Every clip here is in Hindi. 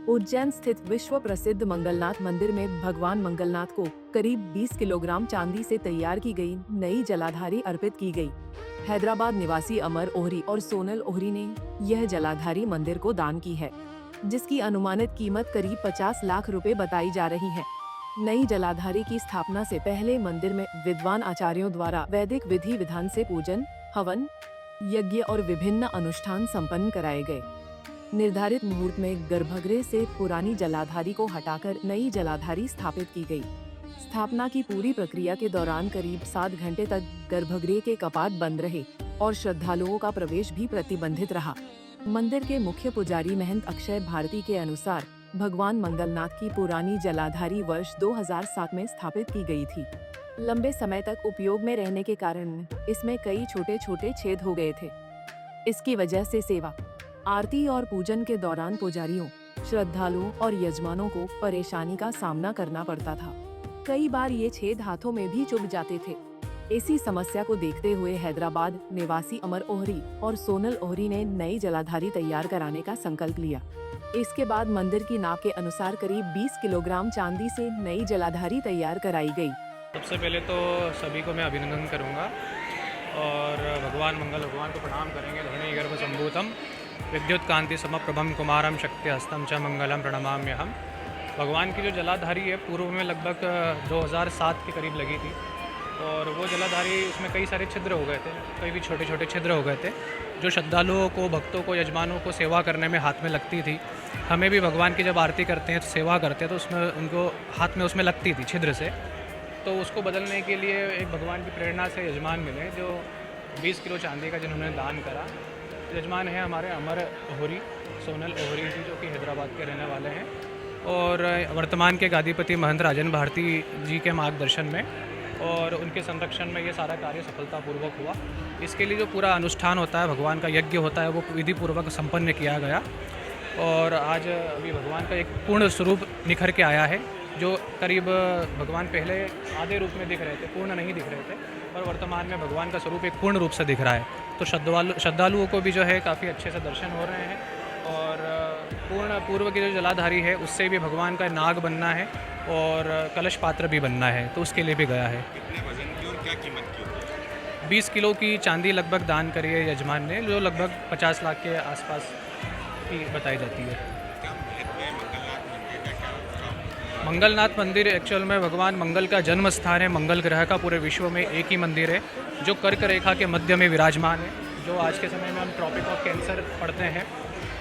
उज्जैन स्थित विश्व प्रसिद्ध मंगलनाथ मंदिर में भगवान मंगलनाथ को करीब 20 किलोग्राम चांदी से तैयार की गई नई जलाधारी अर्पित की गई। हैदराबाद निवासी अमर ओहरी और सोनल ओहरी ने यह जलाधारी मंदिर को दान की है, जिसकी अनुमानित कीमत करीब 50 लाख रुपए बताई जा रही है। नई जलाधारी की स्थापना से पहले मंदिर में विद्वान आचार्यों द्वारा वैदिक विधि विधान से पूजन, हवन, यज्ञ और विभिन्न अनुष्ठान संपन्न कराए गए। निर्धारित मुहूर्त में गर्भगृह से पुरानी जलाधारी को हटाकर नई जलाधारी स्थापित की गई। स्थापना की पूरी प्रक्रिया के दौरान करीब 7 घंटे तक गर्भगृह के कपाट बंद रहे और श्रद्धालुओं का प्रवेश भी प्रतिबंधित रहा। मंदिर के मुख्य पुजारी महंत अक्षय भारती के अनुसार भगवान मंगलनाथ की पुरानी जलाधारी वर्ष 2007 में स्थापित की गई थी। लंबे समय तक उपयोग में रहने के कारण इसमें कई छोटे छोटे छेद हो गए थे। इसकी वजह से सेवा, आरती और पूजन के दौरान पुजारियों, श्रद्धालुओं और यजमानों को परेशानी का सामना करना पड़ता था। कई बार ये छेद हाथों में भी चुभ जाते थे। इसी समस्या को देखते हुए हैदराबाद निवासी अमर ओहरी और सोनल ओहरी ने नई जलाधारी तैयार कराने का संकल्प लिया। इसके बाद मंदिर की नाप के अनुसार करीब 20 किलोग्राम चांदी से नई जलाधारी तैयार कराई गई। सबसे पहले तो सभी को मैं अभिनंदन करूंगा और भगवान को प्रणाम करेंगे। धरणी गर्भ संभूतम विद्युत कांति समप्रभम कुमारम शक्ति हस्तम च मंगलम प्रणमाम्यहम। भगवान की जो जलाधारी है पूर्व में लगभग 2007 के करीब लगी थी और वो जलाधारी उसमें कई सारे छिद्र हो गए थे, कई भी छोटे छोटे छिद्र हो गए थे जो श्रद्धालुओं को, भक्तों को, यजमानों को सेवा करने में हाथ में लगती थी। हमें भी भगवान की जब आरती करते हैं तो सेवा करते हैं तो उसमें उनको हाथ में उसमें लगती थी छिद्र से। तो उसको बदलने के लिए एक भगवान की प्रेरणा से यजमान मिले जो 20 किलो चांदी का जिन्होंने दान करा। यजमान है हमारे अमर ओहरी, सोनल ओहरी जी, जो कि हैदराबाद के रहने वाले हैं और वर्तमान के गादीपति महंत राजन भारती जी के मार्गदर्शन में और उनके संरक्षण में ये सारा कार्य सफलतापूर्वक हुआ। इसके लिए जो पूरा अनुष्ठान होता है, भगवान का यज्ञ होता है, वो विधि पूर्वक संपन्न किया गया और आज अभी भगवान का एक पूर्ण स्वरूप निखर के आया है। जो करीब भगवान पहले आधे रूप में दिख रहे थे, पूर्ण नहीं दिख रहे थे, पर वर्तमान में भगवान का स्वरूप एक पूर्ण रूप से दिख रहा है। तो श्रद्धालुओं को भी जो है काफ़ी अच्छे से दर्शन हो रहे हैं और पूर्ण पूर्व की जो जलाधारी है उससे भी भगवान का नाग बनना है और कलश पात्र भी बनना है, तो उसके लिए भी गया है। कितने वजन की और क्या कीमत की होगी? 20 किलो की चांदी लगभग दान करी है यजमान ने, जो लगभग 50 लाख के आसपास की बताई जाती है। क्या महत्व है मंगलनाथ मंदिर का? क्या मंगलनाथ मंदिर एक्चुअल में भगवान मंगल का जन्म स्थान है। मंगल ग्रह का पूरे विश्व में एक ही मंदिर है जो कर्क रेखा के मध्य में विराजमान है। जो आज के समय में हम ट्रॉपिक ऑफ कैंसर पढ़ते हैं,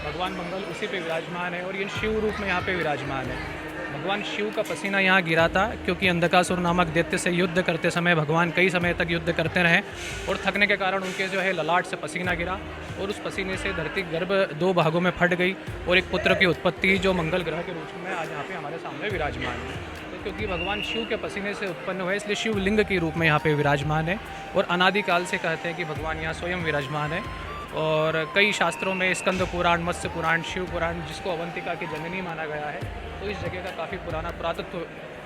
भगवान मंगल उसी पे विराजमान है और ये शिव रूप में यहाँ पे विराजमान है। भगवान शिव का पसीना यहाँ गिरा था क्योंकि अंधकासुर नामक दैत्य से युद्ध करते समय भगवान कई समय तक युद्ध करते रहे और थकने के कारण उनके जो है ललाट से पसीना गिरा और उस पसीने से धरती गर्भ 2 भागों में फट गई और एक पुत्र की उत्पत्ति जो मंगल ग्रह के रूप में आज यहाँ पे हमारे सामने विराजमान है। तो क्योंकि भगवान शिव के पसीने से उत्पन्न हुए इसलिए शिवलिंग के रूप में यहाँ पे विराजमान है और अनादिकाल से कहते हैं कि भगवान यहाँ स्वयं विराजमान है। और कई शास्त्रों में स्कंद पुराण, मत्स्य पुराण, शिव पुराण, जिसको अवंतिका की जननी माना गया है, तो इस जगह का काफ़ी पुराना पुरातत्व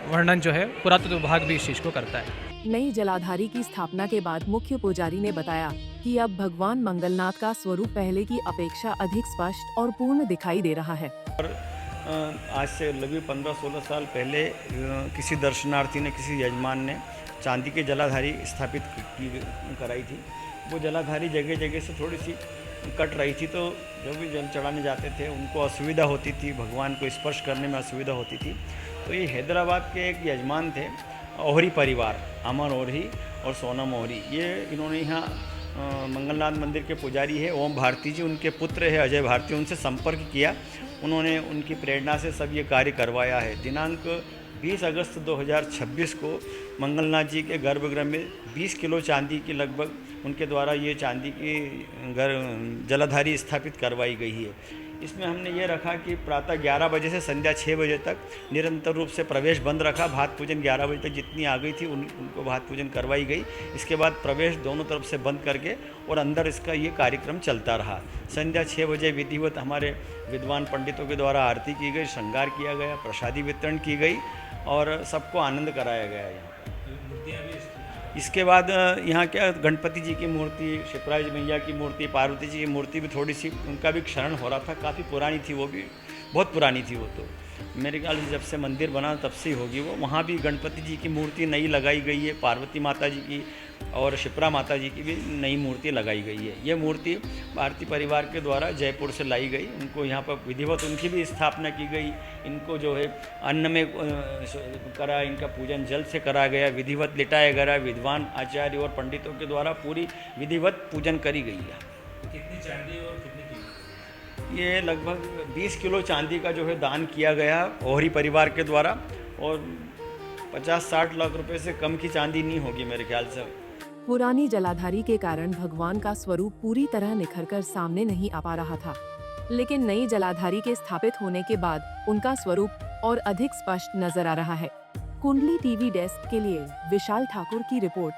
वर्णन जो है पुरातत्व विभाग भी इस चीज़ को करता है। नई जलाधारी की स्थापना के बाद मुख्य पुजारी ने बताया कि अब भगवान मंगलनाथ का स्वरूप पहले की अपेक्षा अधिक स्पष्ट और पूर्ण दिखाई दे रहा है। आज से लगभग 15-16 साल पहले किसी दर्शनार्थी ने, किसी यजमान ने चांदी की जलाधारी स्थापित कराई थी। वो जलाधारी जगह जगह से थोड़ी सी कट रही थी, तो जो भी जल चढ़ाने जाते थे उनको असुविधा होती थी, भगवान को स्पर्श करने में असुविधा होती थी। तो ये हैदराबाद के एक यजमान थे, ओहरी परिवार, अमर ओहरी और सोनम ओहरी। ये इन्होंने यहाँ मंगलनाथ मंदिर के पुजारी है ओम भारती जी, उनके पुत्र है अजय भारती, उनसे संपर्क किया। उन्होंने उनकी प्रेरणा से सब ये कार्य करवाया है। दिनांक 20 अगस्त 2026 को मंगलनाथ जी के गर्भगृह में 20 किलो चांदी की लगभग उनके द्वारा ये चांदी की जलाधारी स्थापित करवाई गई है। इसमें हमने ये रखा कि प्रातः 11 बजे से संध्या 6 बजे तक निरंतर रूप से प्रवेश बंद रखा। भात पूजन 11 बजे तक जितनी आ गई थी उनको भात पूजन करवाई गई। इसके बाद प्रवेश दोनों तरफ से बंद करके और अंदर इसका ये कार्यक्रम चलता रहा। संध्या 6 बजे विधिवत हमारे विद्वान पंडितों के द्वारा आरती की गई, श्रृंगार किया गया, प्रसादी वितरण की गई और सबको आनंद कराया गया। यहाँ इसके बाद यहाँ क्या गणपति जी की मूर्ति, शिवराज मैया की मूर्ति, पार्वती जी की मूर्ति भी थोड़ी सी उनका भी क्षरण हो रहा था, काफ़ी पुरानी थी वो भी, बहुत पुरानी थी वो तो। मेरे ख्याल से जब से मंदिर बना तब से ही होगी वो। वहाँ भी गणपति जी की मूर्ति नई लगाई गई है, पार्वती माता जी की और शिप्रा माता जी की भी नई मूर्ति लगाई गई है। ये मूर्ति भारतीय परिवार के द्वारा जयपुर से लाई गई, उनको यहाँ पर विधिवत उनकी भी स्थापना की गई। इनको जो है अन्न में करा, इनका पूजन जल से करा गया, विधिवत लिटाया गया, विद्वान आचार्य और पंडितों के द्वारा पूरी विधिवत पूजन करी गई है। कितनी चांदी और कितनी कीमत? ये लगभग 20 किलो चांदी का जो है दान किया गया ओहरी परिवार के द्वारा, और 50-60 लाख रुपए से कम की चांदी नहीं होगी मेरे ख्याल से। पुरानी जलाधारी के कारण भगवान का स्वरूप पूरी तरह निखरकर सामने नहीं आ पा रहा था, लेकिन नई जलाधारी के स्थापित होने के बाद उनका स्वरूप और अधिक स्पष्ट नजर आ रहा है। कुंडली टीवी डेस्क के लिए विशाल ठाकुर की रिपोर्ट।